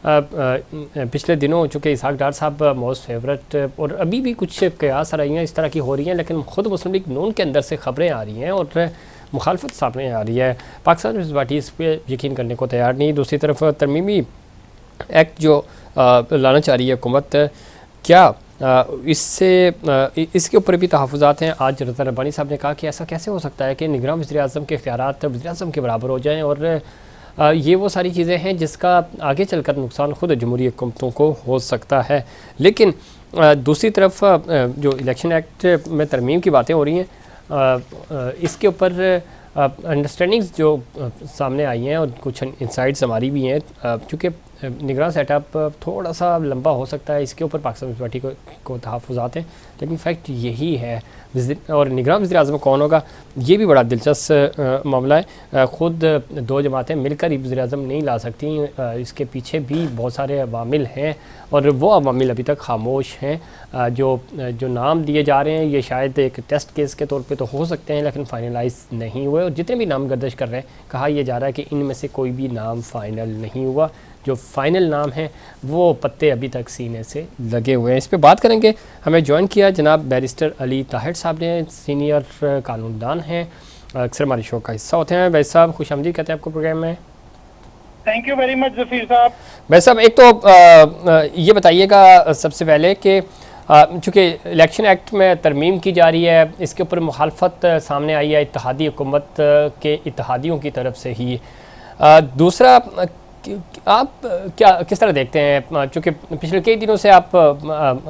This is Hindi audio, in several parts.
पिछले दिनों चूँकि इसहाक डार साहब मोस्ट फेवरेट और अभी भी कुछ कयास रही इस तरह की हो रही हैं, लेकिन ख़ुद मुस्लिम लीग नून के अंदर से ख़बरें आ रही हैं और मुखालफत सामने आ रही है। पाकिस्तान पीपल्स पार्टी इस पर यकीन करने को तैयार नहीं। दूसरी तरफ तरमीमी एक्ट जो लाना चाह रही है हुकूमत, क्या इसके ऊपर भी तहफ़्फ़ुज़ात हैं। आज रज़ा रब्बानी साहब ने कहा कि ऐसा कैसे हो सकता है कि निगरान वज़ीर-ए-आज़म के इख्तियारात वज़ीर-ए-आज़म के बराबर हो जाएँ, और ये वो सारी चीज़ें हैं जिसका आगे चलकर नुकसान खुद जमहूरी हुकूमतों को हो सकता है। लेकिन दूसरी तरफ जो इलेक्शन एक्ट में तरमीम की बातें हो रही हैं, इसके ऊपर अंडरस्टैंडिंग्स जो सामने आई हैं और कुछ इंसाइट्स हमारी भी हैं, चूँकि निगरान सेटअप थोड़ा सा लंबा हो सकता है, इसके ऊपर पाकिस्तान पीपल्स पार्टी को तहफ़्फ़ुज़ात हैं, लेकिन फैक्ट यही है। और निगरान वज़ीर-ए-आज़म कौन होगा, ये भी बड़ा दिलचस्प मामला है। ख़ुद दो जमातें मिलकर ही वज़ीर-ए-आज़म नहीं ला सकती, इसके पीछे भी बहुत सारे अवामिल हैं और वो अवामिल अभी तक खामोश हैं। जो नाम दिए जा रहे हैं ये शायद एक टेस्ट केस के तौर पे तो हो सकते हैं, लेकिन फाइनलाइज नहीं हुए, और जितने भी नाम गर्दिश कर रहे हैं कहा यह जा रहा है कि इनमें से कोई भी नाम फाइनल नहीं हुआ। जो फाइनल नाम है वो पत्ते अभी तक सीने से लगे हुए हैं। इस पे बात करेंगे। हमें ज्वाइन किया जनाब बैरिस्टर अली ताहिर साहब ने, सीनियर कानूनदान हैं, अक्सर हमारे शो का हिस्सा होते हैं। वैसे साहब खुशामदीद कहते हैं आपको प्रोग्राम में। थैंक यू वेरी मच जफीर साहब। वैसे साहब एक तो ये बताइएगा सबसे पहले कि चूँकि इलेक्शन एक्ट में तरमीम की जा रही है, इसके ऊपर मुखालफत सामने आई है इत्तेहादी हुकूमत के इत्तेहादियों की तरफ से ही। दूसरा, आप किस तरह देखते हैं, चूँकि पिछले कई दिनों से आप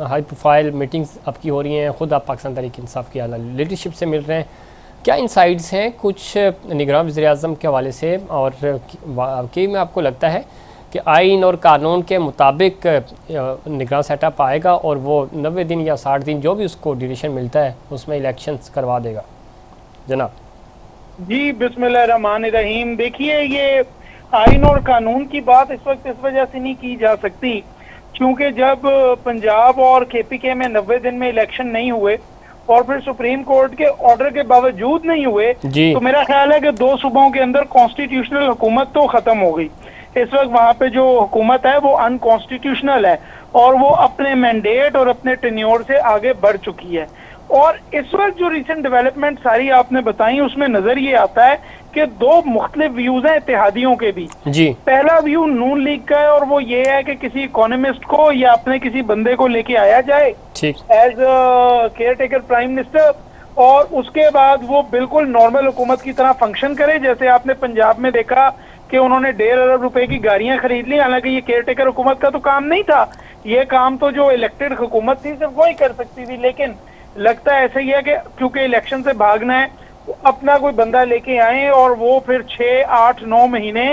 हाई प्रोफाइल मीटिंग्स आपकी हो रही हैं, ख़ुद आप पाकिस्तान तहरीक इंसाफ की आला लीडरशिप से मिल रहे हैं, क्या इनसाइड्स हैं कुछ निगरान वज़ीर-ए-आज़म के हवाले से, और वाकई में आपको लगता है कि आइन और कानून के मुताबिक निगरान सेटअप आएगा और वो 90 दिन या 60 दिन जो भी उसको ड्यूरेशन मिलता है उसमें इलेक्शंस करवा देगा? जनाब जी बिस्मिल्लाहिर्रहमानिर्रहीम। देखिए, ये आइन और कानून की बात इस वक्त इस वजह से नहीं की जा सकती क्योंकि जब पंजाब और KPK में 90 दिन में इलेक्शन नहीं हुए और फिर सुप्रीम कोर्ट के ऑर्डर के बावजूद नहीं हुए, तो मेरा ख्याल है कि 2 सूबों के अंदर कॉन्स्टिट्यूशनल हुकूमत तो खत्म हो गई। इस वक्त वहां पे जो हुकूमत है वो अनकॉन्स्टिट्यूशनल है और वो अपने मैंडेट और अपने टेन्योर से आगे बढ़ चुकी है। और इस वक्त जो रिसेंट डेवलपमेंट सारी आपने बताई उसमें नजर ये आता है कि 2 मुख्तलिफ व्यूज हैं इत्तेहादियों के भी। पहला व्यू नून लीग का है और वो ये है कि किसी इकोनॉमिस्ट को या अपने किसी बंदे को लेके आया जाए as caretaker prime minister, और उसके बाद वो बिल्कुल नॉर्मल हुकूमत की तरह फंक्शन करे। जैसे आपने पंजाब में देखा कि उन्होंने 1.5 अरब रुपए की गाड़ियां खरीद ली, हालांकि ये केयर टेकर हुकूमत का तो काम नहीं था, ये काम तो जो इलेक्टेड हुकूमत थी सिर्फ वही कर सकती थी। लेकिन लगता है ऐसा ही है कि क्योंकि इलेक्शन से भागना है तो अपना कोई बंदा लेके आए और वो फिर 6, 8, 9 महीने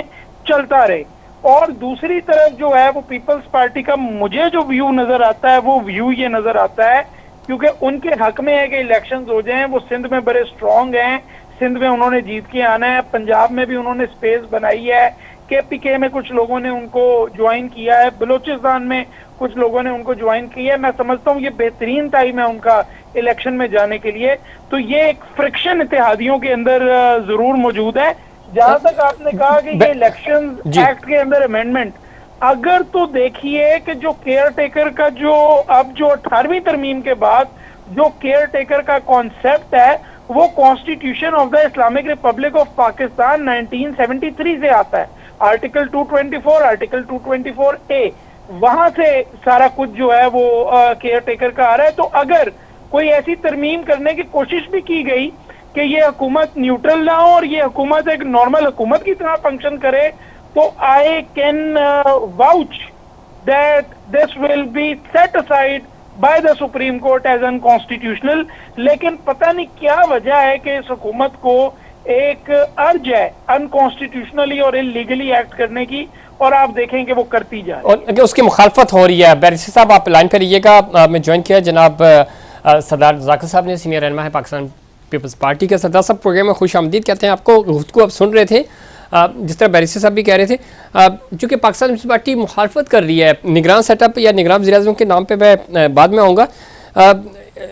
चलता रहे। और दूसरी तरफ जो है वो पीपल्स पार्टी का मुझे जो व्यू नजर आता है वो व्यू ये नजर आता है क्योंकि उनके हक में है कि इलेक्शंस हो जाएं। वो सिंध में बड़े स्ट्रांग हैं, सिंध में उन्होंने जीत के आना है, पंजाब में भी उन्होंने स्पेस बनाई है, KPK में कुछ लोगों ने उनको ज्वाइन किया है, बलूचिस्तान में कुछ लोगों ने उनको ज्वाइन किया है। मैं समझता हूँ ये बेहतरीन टाइम है उनका इलेक्शन में जाने के लिए। तो ये एक फ्रिक्शन इत्तेहादियों के अंदर जरूर मौजूद है। जहां तक आपने कहा कि ये इलेक्शन एक्ट के अंदर अमेंडमेंट, अगर तो देखिए कि जो केयर टेकर का जो 18वीं तरमीम के बाद जो केयर टेकर का कॉन्सेप्ट है वो constitution of the Islamic Republic of Pakistan 1973 से आता है। आर्टिकल 224, आर्टिकल 224A, वहां से सारा कुछ जो है वो केयर टेकर का आ रहा है। तो अगर कोई ऐसी तरमीम करने की कोशिश भी की गई कि ये हुकूमत न्यूट्रल ना हो और ये हुकूमत एक नॉर्मल हुकूमत की तरह फंक्शन करे, तो I can vouch that this will be set aside by the Supreme Court as unconstitutional. लेकिन पता नहीं क्या वजह है कि इस हुकूमत को एक अर्ज है अनकॉन्स्टिट्यूशनली और इलीगली एक्ट करने की, और आप देखें कि वो करती जाए और उसकी मुखालफत हो रही है। बैरिस्टर साहब आप लाइन पे रहिएगा। मैं ज्वाइन किया जनाब सरदार जाकिर साहब ने, सीनियर रहनुमा है पाकिस्तान पीपल्स पार्टी के। सरदार साहब प्रोग्राम में खुश आमदीद कहते हैं आपको। गुफ्तगू आप सुन रहे थे, जिस तरह बैरिस्टर साहब भी कह रहे थे, चूँकि पाकिस्तान पीपल्स पार्टी मुखालफत कर रही है निगरान सेटअप या निगरान वज़ीर-ए-आज़म के नाम पे मैं बाद में आऊँगा।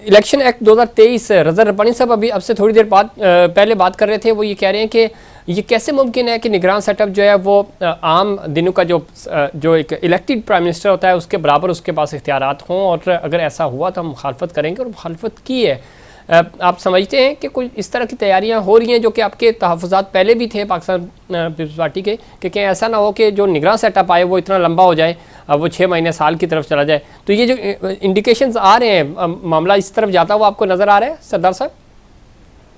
इलेक्शन एक्ट 2023, रज़ा रब्बानी साहब अभी अब से थोड़ी देर बाद पहले बात कर रहे थे, वो ये कह रहे हैं कि ये कैसे मुमकिन है कि निगरान सेटअप जो है वो आम दिनों का जो एक इलेक्टेड प्राइम मिनिस्टर होता है उसके बराबर उसके पास इख्तियारात हों, और अगर ऐसा हुआ तो हम मुखालफत करेंगे, और मुखालफत की है। आप समझते हैं कि कोई इस तरह की तैयारियां हो रही हैं जो कि आपके तहफ़्फ़ुज़ात पहले भी थे पाकिस्तान पीपल्स पार्टी के, कि कहीं ऐसा ना हो कि जो निगरान सेटअप आए वो इतना लंबा हो जाए, अब वो 6 महीने साल की तरफ चला जाए। तो ये जो इंडिकेशंस आ रहे हैं, मामला इस तरफ जाता हुआ आपको नज़र आ रहा है सरदार साहब?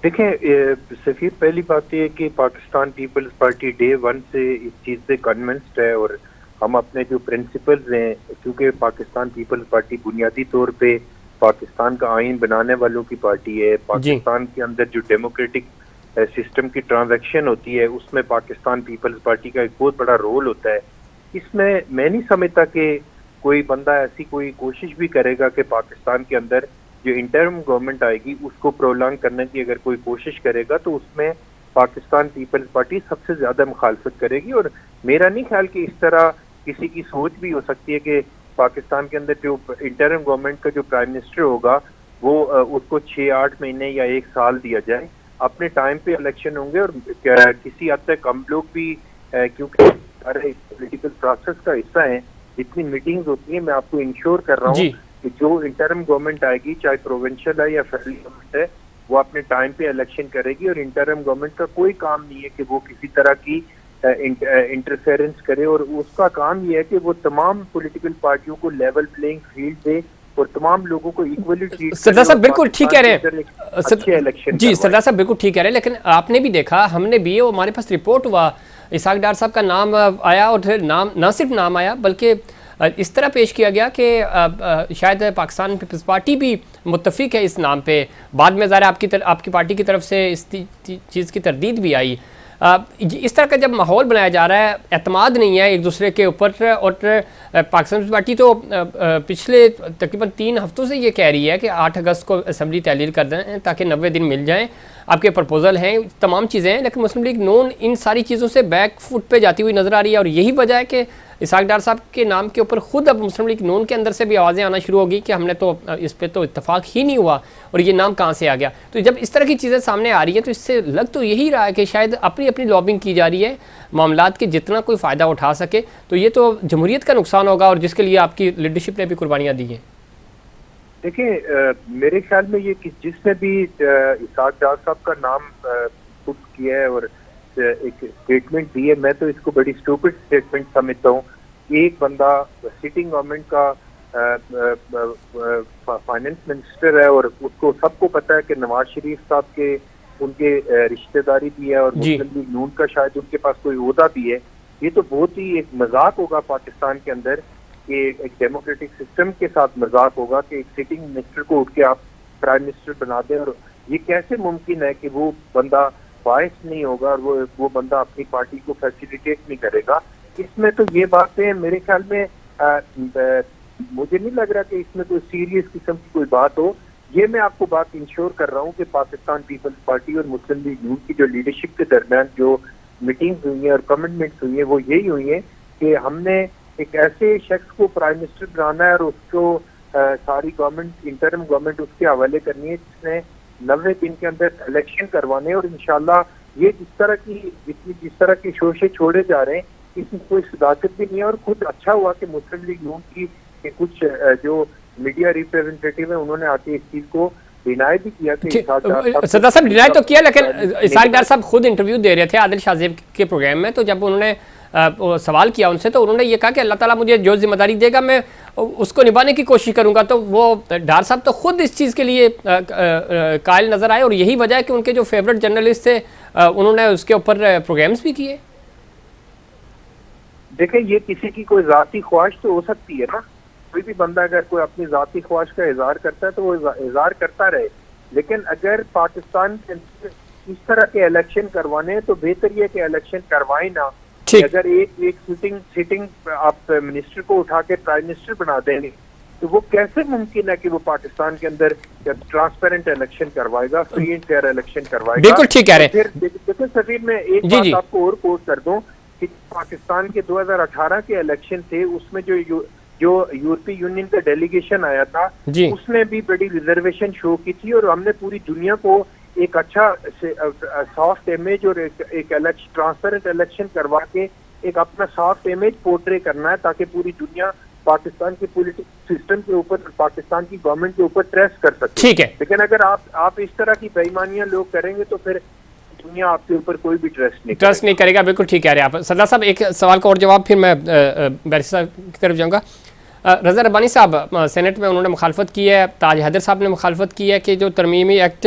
देखिए सफीर, पहली बात यह है कि पाकिस्तान पीपल्स पार्टी डे 1 से इस चीज़ से कन्विंस्ड है, और हम अपने जो प्रिंसिपल्स हैं, क्योंकि पाकिस्तान पीपल्स पार्टी बुनियादी तौर पे पाकिस्तान का आइन बनाने वालों की पार्टी है। पाकिस्तान के अंदर जो डेमोक्रेटिक सिस्टम की ट्रांजैक्शन होती है उसमें पाकिस्तान पीपल्स पार्टी का एक बहुत बड़ा रोल होता है। इसमें मैं नहीं समझता कि कोई बंदा ऐसी कोई कोशिश भी करेगा कि पाकिस्तान के अंदर जो इंटरिम गवर्नमेंट आएगी उसको प्रोलॉन्ग करने की अगर कोई कोशिश करेगा तो उसमें पाकिस्तान पीपल्स पार्टी सबसे ज्यादा मुखालफत करेगी। और मेरा नहीं ख्याल कि इस तरह किसी की सोच भी हो सकती है कि पाकिस्तान के अंदर जो इंटरिम गवर्नमेंट का जो प्राइम मिनिस्टर होगा वो उसको 6-8 महीने या 1 साल दिया जाए। अपने टाइम पे इलेक्शन होंगे, और किसी हद तक हम लोग भी क्योंकि सारे पॉलिटिकल प्रोसेस का हिस्सा है, जितनी मीटिंग्स होती है, मैं आपको इंश्योर कर रहा हूँ कि जो इंटरिम गवर्नमेंट आएगी, चाहे प्रोविंशियल है या फेडरल गवर्नमेंट है, वो अपने टाइम पे इलेक्शन करेगी। और इंटरिम गवर्नमेंट का कोई काम नहीं है कि वो किसी तरह की इंटरफेरेंस करे, और उसका काम ये है कि वो तमाम पॉलिटिकल पार्टियों को लेवल प्लेइंग फील्ड दे और तमाम लोगों को इक्वली ट्रीट। सरदार साहब बिल्कुल ठीक कह रहे हैं जी, सरदार साहब बिल्कुल ठीक कह रहे हैं, लेकिन आपने भी देखा, हमने भी, वो हमारे पास रिपोर्ट हुआ, इसहाक डार साहब का नाम आया, और नाम न सिर्फ नाम आया बल्कि इस तरह पेश किया गया कि शायद पाकिस्तान पीपल्स पार्टी भी मुत्तफिक है इस नाम पे। बाद में ज़ाहिर आपकी पार्टी की तरफ से इस चीज़ की तरदीद भी आई। इस तरह का जब माहौल बनाया जा रहा है, एतमाद नहीं है एक दूसरे के ऊपर, और पाकिस्तान पीपल्स पार्टी तो पिछले तकरीबन 3 हफ्तों से ये कह रही है कि 8 अगस्त को असम्बली तहलील कर दें ताकि 90 दिन मिल जाएँ। आपके प्रपोजल हैं, तमाम चीज़ें हैं, लेकिन मुस्लिम लीग नून इन सारी चीज़ों से बैक फुट पे जाती हुई नज़र आ रही है, और यही वजह है कि इसहाक डार साहब के नाम के ऊपर खुद अब मुस्लिम लीग नून के अंदर से भी आवाज़ें आना शुरू होगी कि हमने तो इस पे तो इत्तेफाक ही नहीं हुआ, और ये नाम कहाँ से आ गया। तो जब इस तरह की चीज़ें सामने आ रही हैं तो इससे लग तो यही रहा है कि शायद अपनी अपनी लॉबिंग की जा रही है मामलात के, जितना कोई फ़ायदा उठा सके। तो ये तो जमहूरियत का नुकसान होगा, और जिसके लिए आपकी लीडरशिप ने भी कुर्बानियाँ दी हैं। देखिए मेरे ख्याल में ये जिसने भी इसहाक डार साहब का नाम पुट किया है और एक स्टेटमेंट दी है, मैं तो इसको बड़ी स्टूपिड स्टेटमेंट समझता हूँ। एक बंदा सिटिंग गवर्नमेंट का फाइनेंस मिनिस्टर है, और उसको सबको पता है कि नवाज शरीफ साहब के उनके रिश्तेदारी भी है, और मुस्लिम लीग नून का शायद उनके पास कोई ओहदा भी है। ये तो बहुत ही एक मजाक होगा पाकिस्तान के अंदर कि एक डेमोक्रेटिक सिस्टम के साथ मजाक होगा कि एक सिटिंग मिनिस्टर को उठ के आप प्राइम मिनिस्टर बना दें। और ये कैसे मुमकिन है कि वो बंदा बायस नहीं होगा और वो बंदा अपनी पार्टी को फैसिलिटेट नहीं करेगा। इसमें तो ये बातें मेरे ख्याल में मुझे नहीं लग रहा कि इसमें कोई सीरियस किस्म की कोई बात हो। ये मैं आपको बात इंश्योर कर रहा हूँ कि पाकिस्तान पीपल्स पार्टी और मुस्लिम लीग नून की जो लीडरशिप के दरमियान जो मीटिंग्स हुई हैं और कमिटमेंट्स हुई हैं वो यही हुई है कि हमने एक ऐसे शख्स को प्राइम मिनिस्टर बनाना है और उसको सारी गवर्नमेंट, इंटरिम गवर्नमेंट उसके हवाले करनी है, जिसने 90 दिन के अंदर इलेक्शन करवाने। और इंशाल्लाह ये जिस तरह के शोशे छोड़े जा रहे हैं इसमें कोई सदाकत भी नहीं है। और खुद अच्छा हुआ कि मुस्लिम लीग नून की कुछ जो मीडिया रिप्रेजेंटेटिव है उन्होंने आके इस चीज को डिनाई भी किया कि सरदार साहब डिनाई तो किया, लेकिन इसहाक डार साहब खुद इंटरव्यू दे रहे थे आदिल शाहजेब के प्रोग्राम में, तो जब उन्होंने सवाल किया उनसे तो उन्होंने ये कहा कि अल्लाह ताला मुझे जो जिम्मेदारी देगा मैं उसको निभाने की कोशिश करूंगा। तो वो डार साहब तो खुद इस चीज़ के लिए कायल नजर आए, और यही वजह है कि उनके जो फेवरेट जर्नलिस्ट थे उन्होंने उसके ऊपर प्रोग्राम्स भी किए। देखिए ये किसी की कोई जाती ख्वाहिश तो हो सकती है ना, कोई भी बंदा अगर कोई अपनी जाती ख्वाहिश का इजहार करता है तो वो इजहार करता रहे, लेकिन अगर पाकिस्तान के इस तरह के इलेक्शन करवाने हैं तो बेहतर ये कि इलेक्शन करवाए ना। अगर एक सिटिंग आप मिनिस्टर को उठा के प्राइम मिनिस्टर बना देंगे तो वो कैसे मुमकिन है कि वो पाकिस्तान के अंदर ट्रांसपेरेंट इलेक्शन करवाएगा, फ्री एंड फेयर इलेक्शन करवाएगा। बिल्कुल ठीक कह रहे हैं। फिर देखिए सफीर, में एक बात आपको और कोट कर दूं कि पाकिस्तान के 2018 के इलेक्शन थे, उसमें जो यूरोपीय यूनियन का डेलीगेशन आया था उसने भी बड़ी रिजर्वेशन शो की थी, और हमने पूरी दुनिया को एक अच्छा सॉफ्ट इमेज और एक ट्रांसपेरेंट इलेक्शन करवा के एक अपना सॉफ्ट इमेज पोर्ट्रे करना है, ताकि पूरी दुनिया पाकिस्तान के पॉलिटिक्स सिस्टम के ऊपर, पाकिस्तान की गवर्नमेंट के ऊपर ट्रस्ट कर सकते। ठीक है, लेकिन अगर आप इस तरह की बेईमानियां लोग करेंगे तो फिर दुनिया आपके ऊपर कोई भी ट्रस्ट नहीं करेगा। बिल्कुल ठीक कह रहे हैं आप सरदार साहब। एक सवाल का और जवाब, फिर मैं बैरिस्टर साहब की तरफ जाऊँगा। रज़ा रब्बानी साहब, सेनेट में उन्होंने मुखालफत की है, ताज हैदर साहब ने मुखालफत की है कि जो तरमीमी एक्ट,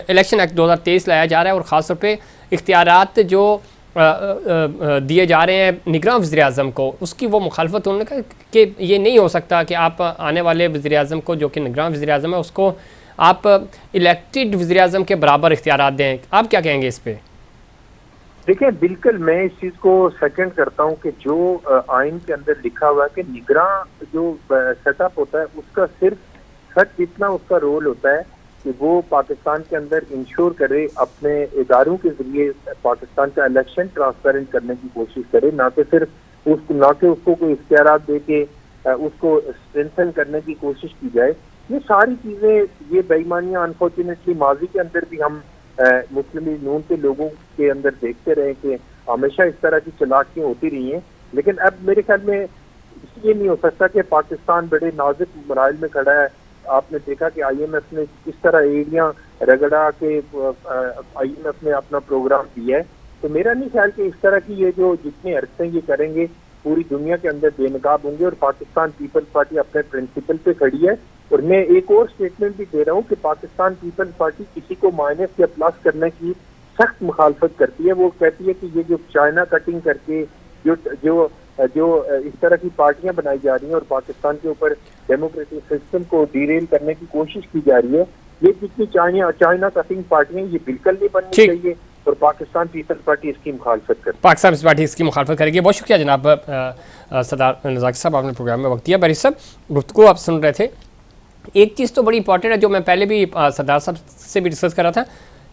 इलेक्शन एक्ट 2023 लाया जा रहा है और ख़ास तौर पे इख्तियारात जो दिए जा रहे हैं निगरान वज़ीर-ए-आज़म को, उसकी वो मुखालफत उन्होंने कहा कि ये नहीं हो सकता कि आप आने वाले वज़ीर-ए-आज़म को, जो कि निगरान वज़ीर-ए-आज़म है, उसको आप इलेक्टेड वज़ीर-ए-आज़म के बराबर इख्तियारात दें। आप क्या कहेंगे इस पर? देखिए, बिल्कुल मैं इस चीज को सेकंड करता हूं कि जो आइन के अंदर लिखा हुआ है कि निगरान जो सेटअप होता है उसका सिर्फ सच इतना उसका रोल होता है कि वो पाकिस्तान के अंदर इंश्योर करे, अपने इदारों के जरिए पाकिस्तान का इलेक्शन ट्रांसपेरेंट करने की कोशिश करे, ना कि उसको कोई इख्तियारात दे के उसको स्ट्रेंथन करने की कोशिश की जाए। ये सारी चीजें, ये बेईमानियां अनफॉर्चुनेटली माजी के अंदर भी हम मुस्लिम लीग नून के लोगों के अंदर देखते रहे कि हमेशा इस तरह की चालाकियां होती रही हैं। लेकिन अब मेरे ख्याल में ये नहीं हो सकता कि पाकिस्तान बड़े नाजुक मराइल में खड़ा है। आपने देखा कि IMF ने किस तरह एरिया रगड़ा के IMF ने अपना प्रोग्राम दिया है। तो मेरा नहीं ख्याल कि इस तरह की ये जो जितने हरकतें ये करेंगे पूरी दुनिया के अंदर बेनकाब होंगे, और पाकिस्तान पीपल्स पार्टी अपने प्रिंसिपल पे खड़ी है। और मैं एक और स्टेटमेंट भी दे रहा हूँ कि पाकिस्तान पीपल्स पार्टी किसी को माइनस या प्लस करने की सख्त मुखालफत करती है। वो कहती है कि ये जो चाइना कटिंग करके जो इस तरह की पार्टियां बनाई जा रही हैं और पाकिस्तान के ऊपर डेमोक्रेटिक सिस्टम को डीरेल करने की कोशिश की जा रही है, ये जितनी चाइना कटिंग पार्टियां, ये बिल्कुल नहीं बननी चाहिए, और पाकिस्तान पीपल्स पार्टी इसकी मुखालफत करती है। पाकिस्तान पीपल्स पार्टी इसकी मुखालफत करेगी। बहुत शुक्रिया जनाब सरदार नज़ाकी साहब, आपने प्रोग्राम में वक्त दिया। बैरिस्टर साहब, गुफ्तगू आप सुन रहे थे, एक चीज़ तो बड़ी इंपॉर्टेंट है जो मैं पहले भी सरदार साहब से भी डिस्कस कर रहा था।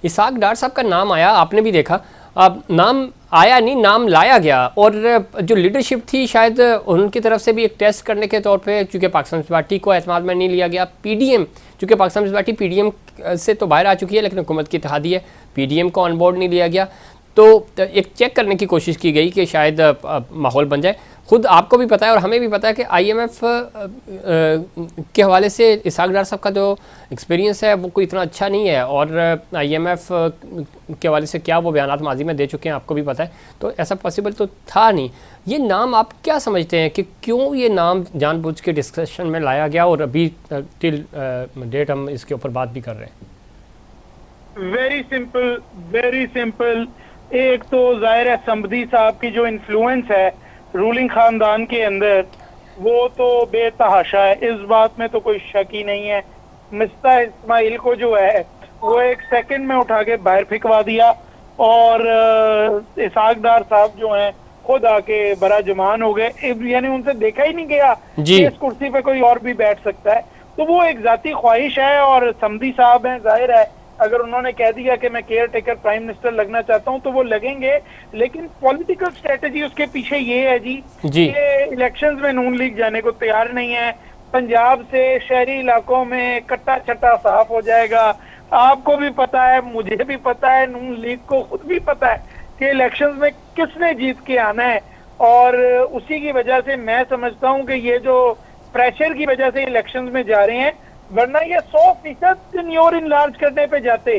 इसहाक डार साहब का नाम आया, आपने भी देखा, अब नाम आया नहीं, नाम लाया गया, और जो लीडरशिप थी शायद उनकी तरफ से भी एक टेस्ट करने के तौर पे, चूँकि पाकिस्तान पीपल्स पार्टी को एतमाद में नहीं लिया गया। PDM, चूँकि पाकिस्तान पीपल्स पार्टी PDM से तो बाहर आ चुकी है, लेकिन हुकूमत की इत्तेहादी है, PDM को ऑन बोर्ड नहीं लिया गया। तो एक चेक करने की कोशिश की गई कि शायद माहौल बन जाए। खुद आपको भी पता है और हमें भी पता है कि IMF के हवाले से इसहाक डार साहब का जो एक्सपीरियंस है वो कोई इतना अच्छा नहीं है, और IMF के हवाले से क्या वो बयानात माजी में दे चुके हैं आपको भी पता है। तो ऐसा पॉसिबल तो था नहीं। ये नाम आप क्या समझते हैं कि क्यों ये नाम जानबूझ के डिस्कशन में लाया गया, और अभी टिल डेट हम इसके ऊपर बात भी कर रहे हैं? Very simple. एक तो जाहिर है समदी साहब की जो इन्फ्लुएंस है रूलिंग खानदान के अंदर, वो तो बेतहाशा है, इस बात में तो कोई शक ही नहीं है। मिस्ता इस्माइल को जो है वो एक सेकंड में उठा के बाहर फिकवा दिया, और इसहाक डार साहब जो हैं खुद आके बड़ा जमान हो गए, यानी उनसे देखा ही नहीं गया कि इस कुर्सी पे कोई और भी बैठ सकता है। तो वो एक जाती ख्वाहिश है, और समदी साहब हैं, जाहिर है अगर उन्होंने कह दिया कि मैं केयर टेकर प्राइम मिनिस्टर लगना चाहता हूं तो वो लगेंगे। लेकिन पॉलिटिकल स्ट्रेटजी उसके पीछे ये है जी कि इलेक्शंस में नून लीग जाने को तैयार नहीं है। पंजाब से शहरी इलाकों में कट्टा छट्टा साफ हो जाएगा। आपको भी पता है, मुझे भी पता है, नून लीग को खुद भी पता है कि इलेक्शंस में किसने जीत के आना है, और उसी की वजह से मैं समझता हूं कि ये जो प्रेशर की वजह से इलेक्शंस में जा रहे हैं, वरना ये 100% टेन्योर इनलार्ज करने पे जाते।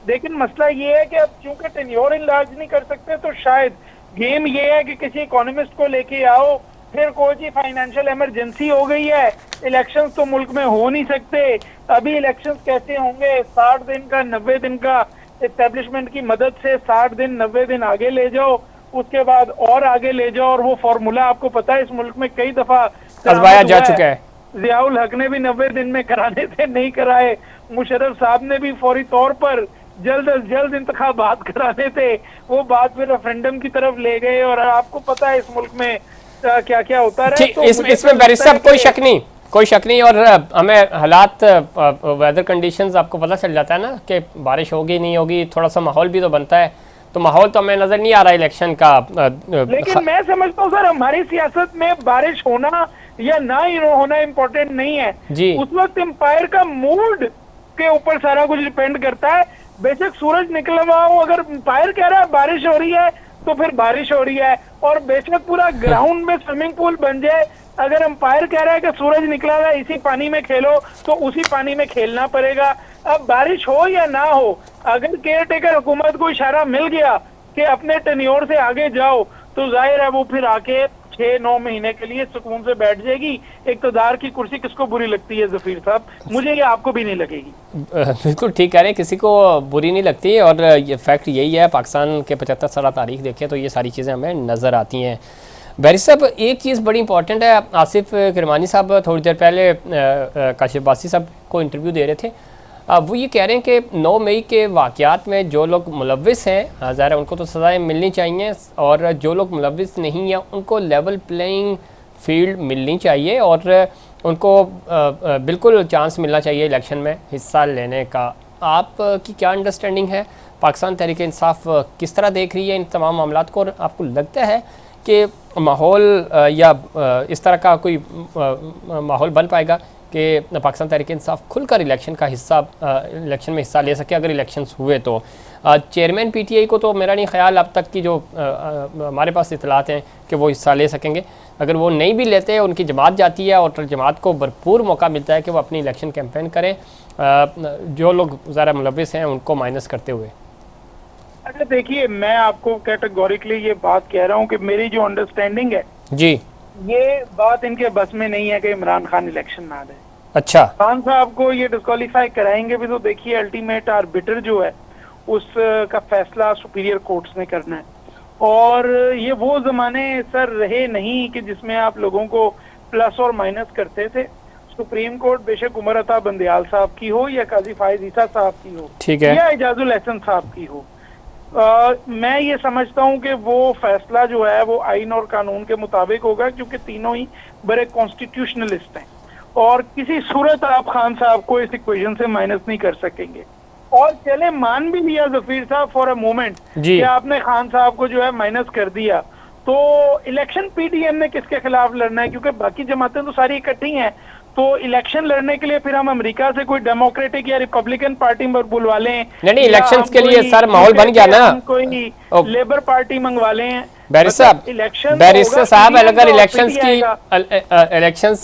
लेकिन मसला ये है कि अब चूंकि टेन्योर इनलार्ज नहीं कर सकते, तो शायद गेम ये है कि किसी इकोनॉमिस्ट को लेके आओ, फिर कोई जी फाइनेंशियल इमरजेंसी हो गई है, इलेक्शंस तो मुल्क में हो नहीं सकते, अभी इलेक्शंस कैसे होंगे, 60 दिन का 90 दिन का एस्टेब्लिशमेंट की मदद से 60 दिन 90 दिन आगे ले जाओ, उसके बाद और आगे ले जाओ। और वो फॉर्मूला आपको पता है इस मुल्क में कई दफा आजमाया जा चुका है। जियाउल हक ने भी 90 दिन में कराने थे, नहीं कराए। मुशर्रफ साहब ने भी फौरी तौर पर जल्द अज जल्द इंतखाबात कराने थे, वो बात फिर रेफरेंडम की तरफ ले गए। और आपको पता है इस मुल्क में क्या क्या होता रहा। तो इसमें बैरिस्टर साहब कोई शक नहीं। और हमें हालात, वेदर कंडीशंस आपको पता चल जाता है ना कि बारिश होगी नहीं होगी, थोड़ा सा माहौल भी तो बनता है। तो माहौल तो हमें नजर नहीं आ रहा इलेक्शन का। लेकिन मैं समझता हूँ सर, हमारी सियासत में बारिश होना या ना ही होना इम्पोर्टेंट नहीं है जी। उस वक्त एम्पायर का मूड के ऊपर सारा कुछ डिपेंड करता है। बेशक सूरज निकला हुआ हो, अगर अंपायर कह रहा है बारिश हो रही है तो फिर बारिश हो रही है, और बेशक पूरा ग्राउंड में स्विमिंग पूल बन जाए, अगर अंपायर कह रहा है कि सूरज निकला हुआ है इसी पानी में खेलो तो उसी पानी में खेलना पड़ेगा। अब बारिश हो या ना हो, अगर केयर टेकर हुकूमत को इशारा मिल गया कि अपने टेन्योर से आगे जाओ, तो जाहिर है वो फिर आके 6-9 महीने के लिए सुकून से बैठ जाएगी। इक़्तिदार की कुर्सी किसको बुरी लगती है ज़फ़ीर साहब? मुझे ये आपको भी नहीं लगेगी। बिल्कुल ठीक कह रहे हैं, किसी को बुरी नहीं लगती, और ये फैक्ट यही है। पाकिस्तान के 75 साल तारीख देखें तो ये सारी चीज़ें हमें नज़र आती हैं। बैरिस साहब, एक चीज़ बड़ी इंपॉर्टेंट है, आसिफ किरमानी साहब थोड़ी देर पहले काशिफ बासी साहब को इंटरव्यू दे रहे थे, वो ये कह रहे हैं कि 9 मई के वाक़यात में जो लोग मुलव्विस हैं, ज़ाहिर है उनको तो सज़ाएँ मिलनी चाहिए, और जो लोग मुलव्विस नहीं हैं उनको लेवल प्लेइंग फील्ड मिलनी चाहिए, और उनको बिल्कुल चांस मिलना चाहिए इलेक्शन में हिस्सा लेने का। आपकी क्या अंडरस्टैंडिंग है? पाकिस्तान तहरीक इंसाफ किस तरह देख रही है इन तमाम मामलात को, और आपको लगता है कि माहौल या इस तरह का कोई माहौल बन पाएगा कि पाकिस्तान तहरीक इंसाफ खुलकर इलेक्शन में हिस्सा ले सके अगर इलेक्शंस हुए तो? चेयरमैन पीटीआई को तो मेरा नहीं ख्याल अब तक की जो हमारे पास इतलात हैं कि वो हिस्सा ले सकेंगे। अगर वो नहीं भी लेते हैं, उनकी जमात जाती है और जमात को भरपूर मौका मिलता है कि वो अपनी इलेक्शन कैंपेन करें, जो लोग ज़रा मुलव्विस हैं उनको माइनस करते हुए। अच्छा देखिए, मैं आपको कैटेगोरिकली ये बात कह रहा हूँ कि मेरी जो अंडरस्टैंडिंग है जी, ये बात इनके बस में नहीं है कि इमरान खान इलेक्शन ना दे। अच्छा, खान साहब को ये डिस्क्वालीफाई कराएंगे भी तो देखिए अल्टीमेट आर्बिटर जो है उसका फैसला सुपीरियर कोर्ट्स ने करना है, और ये वो जमाने सर रहे नहीं कि जिसमें आप लोगों को प्लस और माइनस करते थे। सुप्रीम कोर्ट बेशक उमर अता बंदयाल साहब की हो या काजी फायज ईसा साहब की हो, ठीक है, या इजाजुल एहसन साहब की हो, मैं ये समझता हूँ कि वो फैसला जो है वो आइन और कानून के मुताबिक होगा, क्योंकि तीनों ही बड़े कॉन्स्टिट्यूशनलिस्ट हैं, और किसी सूरत आप खान साहब को इस इक्वेशन से माइनस नहीं कर सकेंगे। और चले मान भी लिया ज़फ़ीर साहब फॉर अ मोमेंट कि आपने खान साहब को जो है माइनस कर दिया, तो इलेक्शन पीटीएम ने किसके खिलाफ लड़ना है? क्योंकि बाकी जमातें तो सारी इकट्ठी हैं, तो इलेक्शन लड़ने के लिए फिर हम अमेरिका से कोई डेमोक्रेटिक या रिपब्लिकन पार्टी बुलवा लें, नहीं इलेक्शंस के लिए सर माहौल बन गया ना, कोई लेबर पार्टी मंगवा लें। बैरिस्टर साहब अगर इलेक्शंस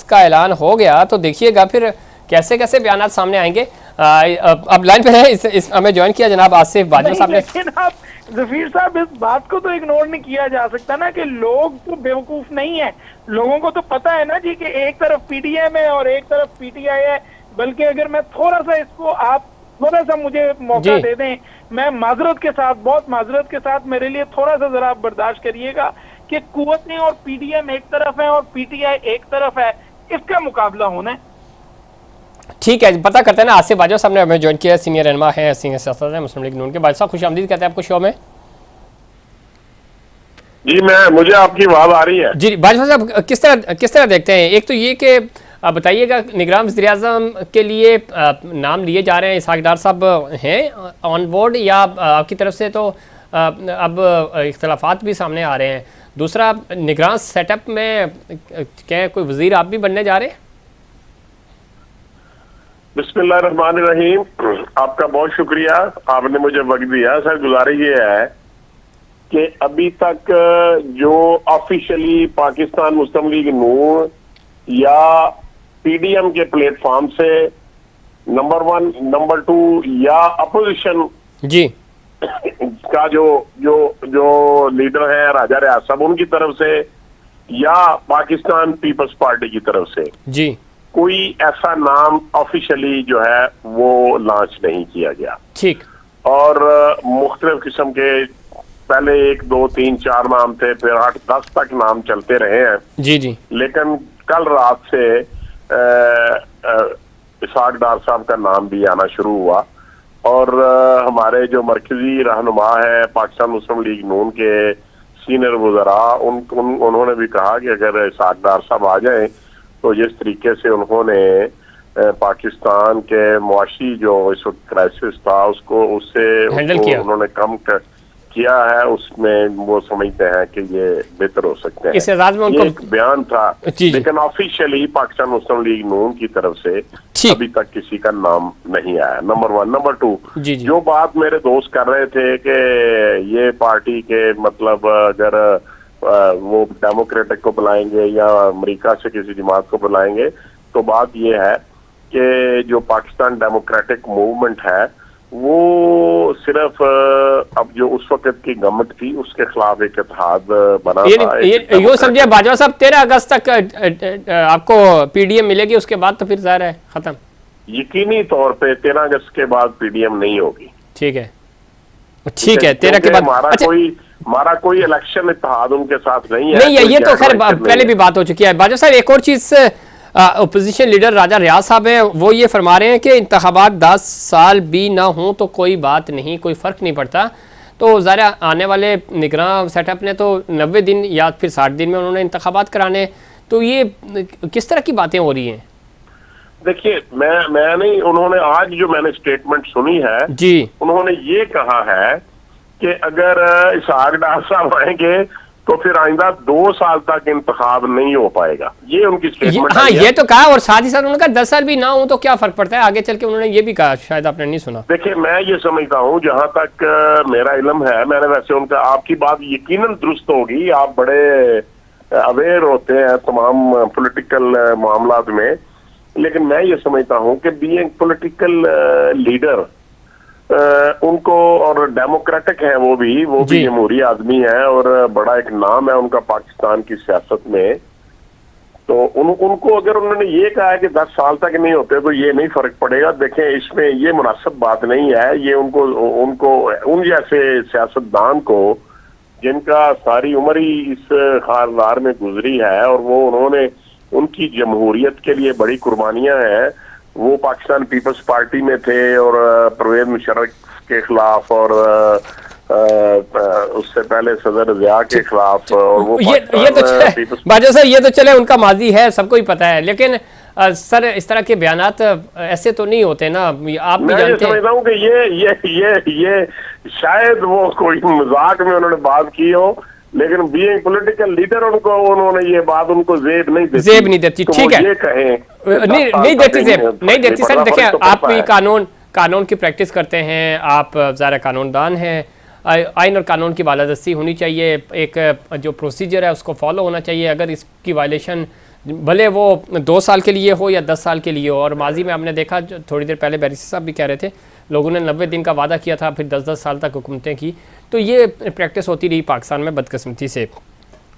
का ऐलान हो गया तो देखिएगा फिर कैसे कैसे बयान सामने आएंगे। अब लाइन पे है, हमें ज्वाइन किया जनाब आसिफ बाजवा साहब ने। लेकिन आप ज़फ़ीर साहब इस बात को तो इग्नोर नहीं किया जा सकता ना कि लोग तो बेवकूफ नहीं है, लोगों को तो पता है ना जी कि एक तरफ पीटीएम है और एक तरफ पीटीआई है। बल्कि अगर मैं थोड़ा सा इसको, आप थोड़ा सा मुझे मौका दे दें, मैं माजरत के साथ, बहुत माजरत के साथ, मेरे लिए थोड़ा सा जरा आप बर्दाश्त करिएगा कि कुव्वतें और पीडीएम एक तरफ है और पीटीआई एक तरफ है, इसका मुकाबला होना है। ठीक है, पता करते हैं ना। आसिफ बाजवा साहब ने हमें ज्वाइन किया, सीनियर रहनुमा है, सीनियर सियासत है मुस्लिम लीग नून के। बाजवा साहब खुशामदीद कहते हैं आपको शो में। जी मुझे आपकी आवाज आ रही है। जी बाजवा साहब, किस तरह देखते हैं? एक तो ये कि बताइएगा, निगरान वज़ीर आज़म के लिए नाम लिए जा रहे हैं, इसहाक डार साहब हैं ऑन बोर्ड, या आपकी तरफ से तो अब इख्तलाफात भी सामने आ रहे हैं? दूसरा, निगरान सेटअप में क्या कोई वज़ीर आप भी बनने जा रहे हैं? बिस्मिल्लाहिर्रहमानिर्रहीम, आपका बहुत शुक्रिया, आपने मुझे वक्त दिया। सर गुजारिश ये है कि अभी तक जो ऑफिशियली पाकिस्तान मुस्लिम लीग नून या पीडीएम के प्लेटफॉर्म से नंबर 1, नंबर 2 या अपोजिशन जी का जो लीडर है राजा रियाज साहब, उनकी तरफ से या पाकिस्तान पीपल्स पार्टी की तरफ से जी कोई ऐसा नाम ऑफिशियली जो है वो लॉन्च नहीं किया गया। ठीक। और मुख्तलिफ किस्म के पहले 1, 2, 3, 4 नाम थे, फिर 8, 10 तक नाम चलते रहे हैं। जी जी। लेकिन कल रात से इसहाक डार साहब का नाम भी आना शुरू हुआ, और हमारे जो मरकजी रहनुमा है पाकिस्तान मुस्लिम लीग नून के सीनियर वज़रा, उन्होंने भी कहा कि अगर इसहाक डार साहब आ जाएं तो जिस तरीके से उन्होंने पाकिस्तान के मुआशी जो इस वक्त क्राइसिस था उससे उन्होंने कम किया है, उसमें वो समझते हैं कि ये बेहतर हो सकते हैं। इस एजाज में उनको एक बयान था, लेकिन ऑफिशियली पाकिस्तान मुस्लिम लीग नून की तरफ से अभी तक किसी का नाम नहीं आया, नंबर 1। नंबर 2, जी जी जो बात मेरे दोस्त कर रहे थे कि ये पार्टी के मतलब अगर वो डेमोक्रेटिक को बुलाएंगे या अमेरिका से किसी जमात को बुलाएंगे, तो बात ये है कि जो पाकिस्तान डेमोक्रेटिक मूवमेंट है वो सिर्फ अब जो उस वक्त की गवर्नमेंट थी उसके खिलाफ एक इत्तेहाद बना था। ये समझिए बाजवा साहब 13 अगस्त तक आपको पीडीएम मिलेगी, उसके बाद तो फिर ज़ाहिर है खत्म। यकीनी तौर पे 13 अगस्त के बाद पीडीएम नहीं होगी। ठीक है 13 के बाद। हमारा कोई इलेक्शन इत्तेहाद उनके साथ नहीं है। नहीं है, ये तो खैर पहले भी बात हो चुकी है। बाजवा साहब एक और चीज, अपोजिशन लीडर राजा रियाज साहब हैं, वो ये फरमा रहे हैं कि इंतखाबात 10 साल भी ना हो तो कोई बात नहीं, कोई फ़र्क नहीं पड़ता। तो ज़रा आने वाले निगरान सेटअप ने तो 90 दिन या फिर 60 दिन में उन्होंने इंतखाबात कराने, तो ये किस तरह की बातें हो रही हैं? देखिए मैं नहीं, उन्होंने आज जो मैंने स्टेटमेंट सुनी है जी, उन्होंने ये कहा है कि अगर इसहाक डार साहब आएंगे तो फिर आइंदा 2 साल तक इंतखाब नहीं हो पाएगा, ये उनकी स्टेटमेंट है। हाँ ये तो कहा, और साथ ही साथ उन्होंने कहा 10 साल भी ना हो तो क्या फर्क पड़ता है, आगे चल के उन्होंने ये भी कहा, शायद आपने नहीं सुना। देखिए मैं ये समझता हूँ, जहां तक मेरा इल्म है, मैंने वैसे उनका, आपकी बात यकीनन दुरुस्त होगी, आप बड़े अवेयर होते हैं तमाम पॉलिटिकल मामलात में, लेकिन मैं ये समझता हूँ कि बीइंग पॉलिटिकल लीडर उनको, और डेमोक्रेटिक है वो भी जमहूरी आदमी है और बड़ा एक नाम है उनका पाकिस्तान की सियासत में, तो उनको अगर उन्होंने ये कहा है कि 10 साल तक नहीं होते तो ये नहीं फर्क पड़ेगा। देखें इसमें ये मुनासिब बात नहीं है, ये उनको उन जैसे सियासतदान को जिनका सारी उम्र ही इस खारदार में गुजरी है और वो उन्होंने उनकी जमहूरियत के लिए बड़ी कुर्बानियां हैं, वो पाकिस्तान पीपल्स पार्टी में थे और परवेज मुशर्रफ के खिलाफ और उससे पहले सदर ज़िया के खिलाफ, और वो ये तो बाजवा सर ये तो चले उनका माजी है, सबको ही पता है, लेकिन सर इस तरह के बयानात ऐसे तो नहीं होते ना, आप भी जानते हैं। मैं समझता हूँ कि ये शायद वो कोई मजाक में उन्होंने बात की हो, लेकिन बीइंग पॉलिटिकल लीडर उन्होंने ये बात उनको जेब नहीं देती। तो ठीक है, ये कहें नहीं देती सर। देखिए आप भी कानून की प्रैक्टिस करते हैं, आप ज़रा कानूनदान हैं, आइन और कानून की बालादस्ती होनी चाहिए, एक जो प्रोसीजर है उसको फॉलो होना चाहिए। अगर इसकी वायलेशन भले वो 2 साल के लिए हो या 10 साल के लिए हो, और माजी में हमने देखा, थोड़ी देर पहले बैरिस्टर साहब भी कह रहे थे, लोगों ने 90 दिन का वादा किया था, फिर 10-10 साल तक हुकूमतें की, तो ये प्रैक्टिस होती रही पाकिस्तान में बदकिस्मती से।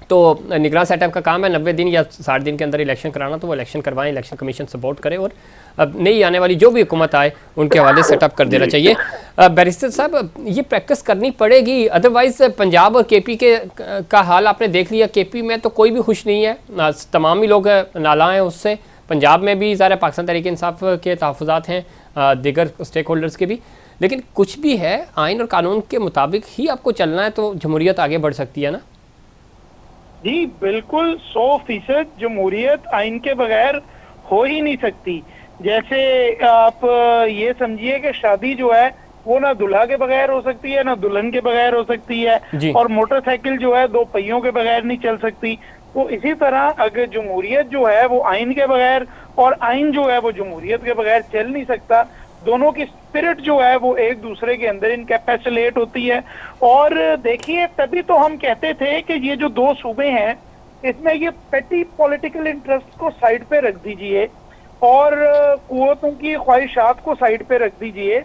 तो निगरान सेटअप का काम है 90 दिन या 60 दिन के अंदर इलेक्शन कराना, तो वो इलेक्शन करवाएं, इलेक्शन कमीशन सपोर्ट करे, और अब नई आने वाली जो भी हुकूमत आए उनके हवाले सेटअप कर देना चाहिए। बैरिस्टर साहब ये प्रैक्टिस करनी पड़ेगी, अदरवाइज़ पंजाब और केपी का हाल आपने देख लिया। केपी में तो कोई भी खुश नहीं है, तमाम ही लोग नाला हैं उससे। पंजाब में भी ज़रा पाकिस्तान तहरीक इंसाफ के तहफ़्फ़ुज़ात हैं, दीगर स्टेक होल्डर्स के भी, लेकिन कुछ भी है आइन और कानून के मुताबिक ही आपको चलना है, तो जमहूरियत आगे बढ़ सकती है ना? जी बिल्कुल 100% जमहूरियत आइन के बगैर हो ही नहीं सकती। जैसे आप ये समझिए कि शादी जो है वो ना दुल्हा के बगैर हो सकती है, ना दुल्हन के बगैर हो सकती है, और मोटरसाइकिल जो है 2 पहियों के बगैर नहीं चल सकती। तो इसी तरह अगर जमहूरियत जो है वो आइन के बगैर, और आइन जो है वो जमहूरियत के बगैर चल नहीं सकता। दोनों की स्पिरिट जो है वो एक दूसरे के अंदर इनकैपेसुलेट होती है। और देखिए तभी तो हम कहते थे कि ये जो 2 सूबे हैं इसमें ये पेटी पॉलिटिकल इंटरेस्ट को साइड पे रख दीजिए और कुव्वतों की ख्वाहिशात को साइड पे रख दीजिए,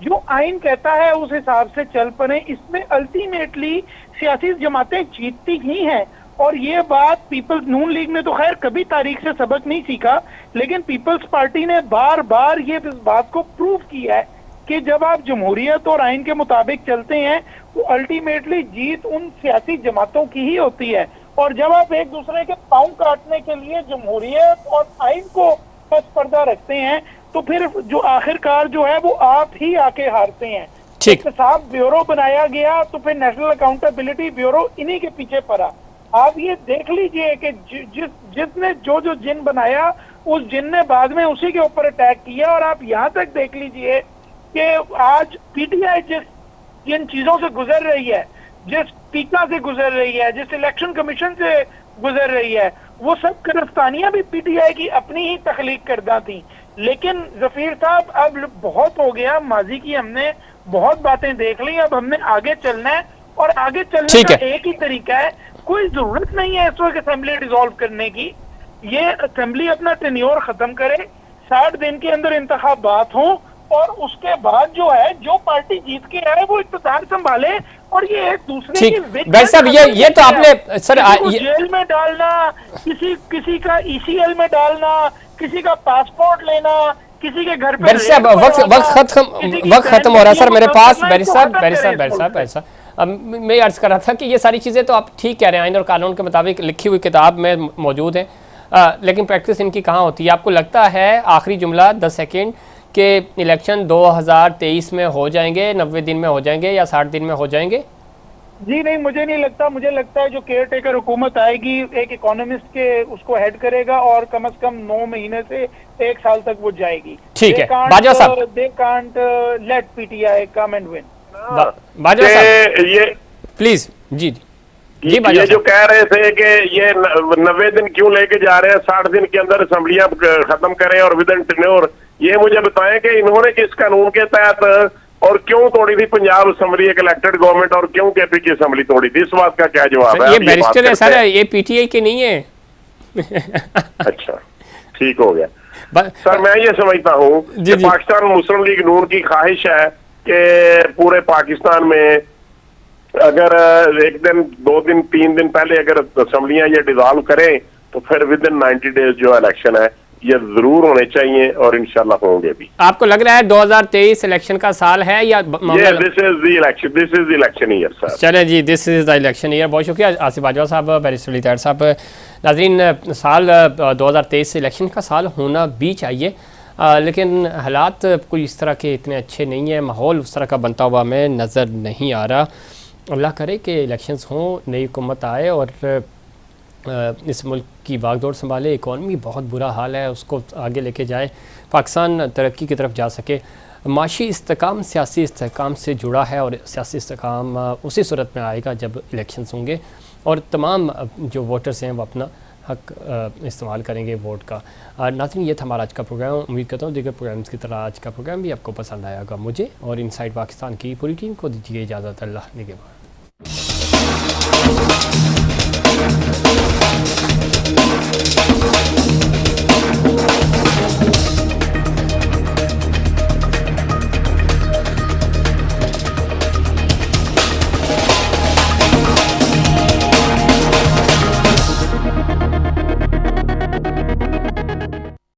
जो आइन कहता है उस हिसाब से चल पड़े। इसमें अल्टीमेटली सियासी जमातें जीतती ही हैं, और ये बात पीपल्स नून लीग ने तो खैर कभी तारीख से सबक नहीं सीखा, लेकिन पीपल्स पार्टी ने बार बार ये इस बात को प्रूव किया है कि जब आप जमहूरियत और आइन के मुताबिक चलते हैं तो अल्टीमेटली जीत उन सियासी जमातों की ही होती है। और जब आप एक दूसरे के पांव काटने के लिए जमहूरियत और आइन को पस पर्दा रखते हैं तो फिर जो आखिरकार जो है वो आप ही आके हारते हैं। एहतसाब ब्यूरो बनाया गया तो फिर नेशनल अकाउंटेबिलिटी ब्यूरो इन्हीं के पीछे पड़ा। आप ये देख लीजिए कि जिसने जो जिन बनाया उस जिन ने बाद में उसी के ऊपर अटैक किया। और आप यहाँ तक देख लीजिए कि आज पीटीआई जिन चीजों से गुजर रही है, जिस पीका से गुजर रही है, जिस इलेक्शन कमीशन से गुजर रही है, वो सब गिरफ्तानियां भी पीटीआई की अपनी ही तख्लीक करदा थी। लेकिन जफीर साहब अब बहुत हो गया, माजी की हमने बहुत बातें देख ली, अब हमने आगे चलना है और आगे चलने का एक ही तरीका है, कोई जरूरत नहीं है इस वक्त असेंबली डिसॉल्व करने की। ये असेंबली अपना टेन्योर खत्म करे, 60 दिन के अंदर इंतखाबात हों और उसके बाद जो है जो पार्टी जीत के आए वो इख्तियार संभाले, और ये एक दूसरे की भाई साहब ये तो आपने सर जेल में डालना, किसी का ECL में डालना, किसी का पासपोर्ट लेना, किसी के घर पे वक्त खत्म हो रहा है सर मेरे पास। बैरिस्टर साहब ऐसा अब मैं अर्ज कर रहा था कि ये सारी चीज़ें तो आप ठीक कह रहे हैं, आइन और कानून के मुताबिक लिखी हुई किताब में मौजूद है, लेकिन प्रैक्टिस इनकी कहाँ होती है? आपको लगता है आखिरी जुमला 10 सेकेंड के इलेक्शन 2023 में हो जाएंगे, 90 दिन में हो जाएंगे या 60 दिन में हो जाएंगे? जी नहीं, मुझे नहीं लगता। मुझे लगता है जो केयर टेकर हुकूमत आएगी, एक इकोनॉमिस्ट के उसको हेड करेगा और कम से कम 9 महीने से 1 साल तक वो जाएगी। ठीक है बाजवा साहब, they can't let PTI come and win. Bajwa साहब ये प्लीज। जी जी ये जो कह रहे थे कि ये 90 दिन क्यों लेके जा रहे हैं, 60 दिन के अंदर असेंबलियां खत्म करें और विद इन टेन्योर, ये मुझे बताएं कि इन्होंने किस कानून के तहत और क्यों तोड़ी थी पंजाब असेंबली एक इलेक्टेड गवर्नमेंट, और क्यों KP की असेंबली तोड़ी थी? इस बात का क्या जवाब है? ये बैरिस्टर है सर, ये PTI के नहीं है। अच्छा ठीक हो गया सर। मैं ये समझता हूँ कि पाकिस्तान मुस्लिम लीग नून की ख्वाहिश है कि पूरे पाकिस्तान में अगर 1 दिन 2 दिन 3 दिन पहले अगर असेंबलियां ये डिसॉल्व करें तो फिर विद इन 90 डेज जो इलेक्शन है ये जरूर होने चाहिए और इंशाल्लाह होंगे भी। आपको लग रहा है 2023 इलेक्शन का साल है या this is the election year sir? चले जी, this is the election year. बहुत शुक्रिया आसिफ बाजवा साहब, बैरिस्टर अली तैयब साहब। नाज़रीन, साल 2023 इलेक्शन का साल होना भी चाहिए, लेकिन हालात कोई इस तरह के इतने अच्छे नहीं है, माहौल उस तरह का बनता हुआ हमें नज़र नहीं आ रहा। अल्लाह करे कि इलेक्शंस हों, नई हुकूमत आए और इस मुल्क की बागडोर संभाले, इकॉनमी बहुत बुरा हाल है उसको आगे लेके जाए, पाकिस्तान तरक्की की तरफ जा सके। माशी इस्तेकाम सियासी इस्तेकाम से जुड़ा है और सियासी इस्तेकाम उसी सूरत में आएगा जब इलेक्शंस होंगे और तमाम जो वोटर्स हैं वो अपना हक इस्तेमाल करेंगे वोट का। नाज़रीन, ये था हमारा आज का प्रोग्राम। उम्मीद करता हूँ दीगर प्रोग्राम्स की तरह आज का प्रोग्राम भी आपको पसंद आएगा। मुझे और इनसाइड पाकिस्तान की पूरी टीम को दीजिए इजाज़त। अल्लाह निगहबान।